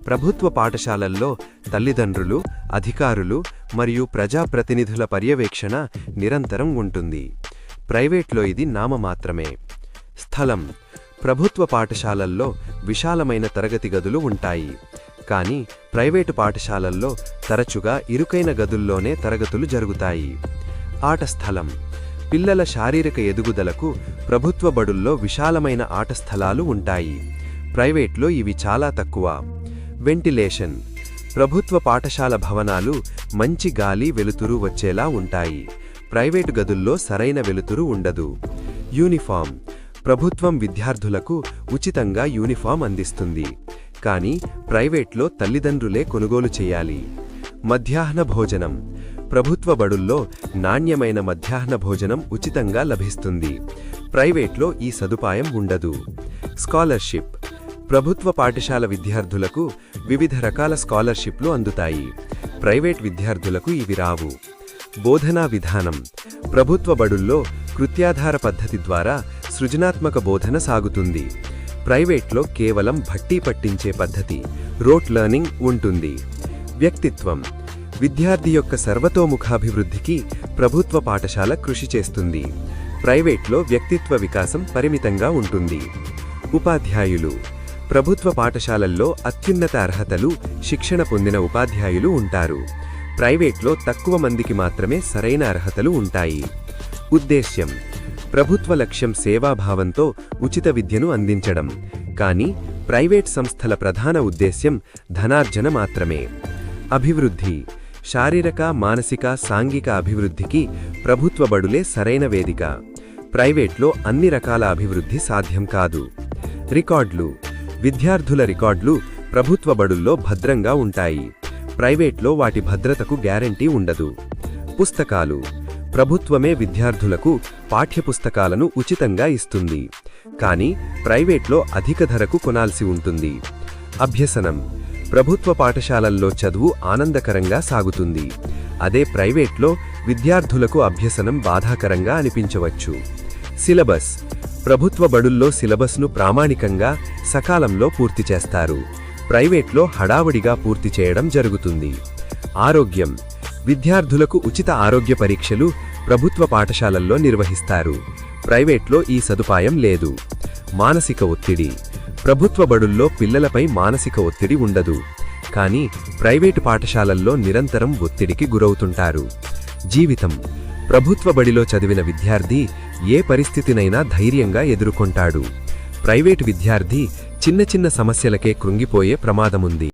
ప్రభుత్వ పాఠశాలల్లో తల్లిదండ్రులు, అధికారులు మరియు ప్రజాప్రతినిధుల పర్యవేక్షణ నిరంతరం ఉంటుంది. ప్రైవేట్లో ఇది నామమాత్రమే. స్థలం: ప్రభుత్వ పాఠశాలల్లో విశాలమైన తరగతి గదులు ఉంటాయి, కానీ ప్రైవేటు పాఠశాలల్లో తరచుగా ఇరుకైన గదుల్లోనే తరగతులు జరుగుతాయి. ఆట స్థలం: పిల్లల శారీరక ఎదుగుదలకు ప్రభుత్వ బడుల్లో విశాలమైన ఆట స్థలాలు ఉంటాయి. ప్రైవేట్లో ఇవి చాలా తక్కువ. వెంటిలేషన్: ప్రభుత్వ పాఠశాల భవనాలు మంచి గాలి, వెలుతురు వచ్చేలా ఉంటాయి. ప్రైవేటు గదుల్లో సరైన వెలుతురు ఉండదు. యూనిఫామ్: ప్రభుత్వం విద్యార్థులకు ఉచితంగా యూనిఫామ్ అందిస్తుంది, కానీ ప్రైవేట్లో తల్లిదండ్రులే కొనుగోలు చేయాలి. మధ్యాహ్న భోజనం: ప్రభుత్వ బడుల్లో నాణ్యమైన మధ్యాహ్న భోజనం ఉచితంగా లభిస్తుంది. ప్రైవేట్లో ఈ సదుపాయం ఉండదు. స్కాలర్షిప్: ప్రభుత్వ పాఠశాల విద్యార్థులకు వివిధ రకాల స్కాలర్షిప్లు అందుతాయి. ప్రైవేట్ విద్యార్థులకు ఇవి రావు. బోధనా విధానం: ప్రభుత్వ బడుల్లో కృత్యాధార పద్ధతి ద్వారా సృజనాత్మక బోధన సాగుతుంది. ప్రైవేట్లో కేవలం భట్టి పట్టించే పద్ధతి, రోట్ లెర్నింగ్ ఉంటుంది. వ్యక్తిత్వం: విద్యార్థి యొక్క సర్వతోముఖాభివృద్ధికి ప్రభుత్వ పాఠశాల కృషి చేస్తుంది. ప్రైవేట్లో వ్యక్తిత్వ వికాసం పరిమితంగా ఉంటుంది. ఉపాధ్యాయులు: ప్రభుత్వ పాఠశాలల్లో అత్యున్నత అర్హతలు, శిక్షణ పొందిన ఉపాధ్యాయులు ఉంటారు. ప్రైవేట్లో తక్కువ మందికి మాత్రమే సరైన అర్హతలు ఉంటాయి. ఉద్దేశ్యం: ప్రభుత్వ లక్ష్యం సేవాభావంతో ఉచిత విద్యను అందించడం, కానీ ప్రైవేట్ సంస్థల ప్రధాన ఉద్దేశ్యం ధనార్జన మాత్రమే. అభివృద్ధి: శారీరక, మానసిక, సాంఘిక అభివృద్ధికి ప్రభుత్వ బడులే సరైన వేదిక. ప్రైవేట్లో అన్ని రకాల అభివృద్ధి సాధ్యం కాదు. రికార్డులు: విద్యార్థుల రికార్డులు ప్రభుత్వ బడుల్లో భద్రంగా ఉంటాయి. ప్రైవేట్లో వాటి భద్రతకు గ్యారెంటీ ఉండదు. పుస్తకాలు: ప్రభుత్వమే విద్యార్థులకు పాఠ్యపుస్తకాలను ఉచితంగా ఇస్తుంది, కానీ ప్రైవేట్లో అధిక ధరకు కొనాల్సి ఉంటుంది. అభ్యసనం: ప్రభుత్వ పాఠశాలల్లో చదువు ఆనందకరంగా సాగుతుంది, అదే ప్రైవేట్లో విద్యార్థులకు అభ్యసనం బాధాకరంగా అనిపించవచ్చు. సిలబస్: ప్రభుత్వ బడుల్లో సిలబస్ను ప్రామాణికంగా, సకాలంలో పూర్తి చేస్తారు. ప్రైవేట్లో హడావుడిగా పూర్తి చేయడం జరుగుతుంది. ఆరోగ్యం: విద్యార్థులకు ఉచిత ఆరోగ్య పరీక్షలు ప్రభుత్వ పాఠశాలల్లో నిర్వహిస్తారు. ప్రైవేట్లో ఈ సదుపాయం లేదు. మానసిక ఒత్తిడి: ప్రభుత్వ బడుల్లో పిల్లలపై మానసిక ఒత్తిడి ఉండదు, కానీ ప్రైవేటు పాఠశాలల్లో నిరంతరం ఒత్తిడికి గురవుతుంటారు. జీవితం: ప్రభుత్వ బడిలో చదివిన విద్యార్థి ఏ పరిస్థితినైనా ధైర్యంగా ఎదుర్కొంటాడు. ప్రైవేటు విద్యార్థి చిన్న చిన్న సమస్యలకే కృంగిపోయే ప్రమాదముంది.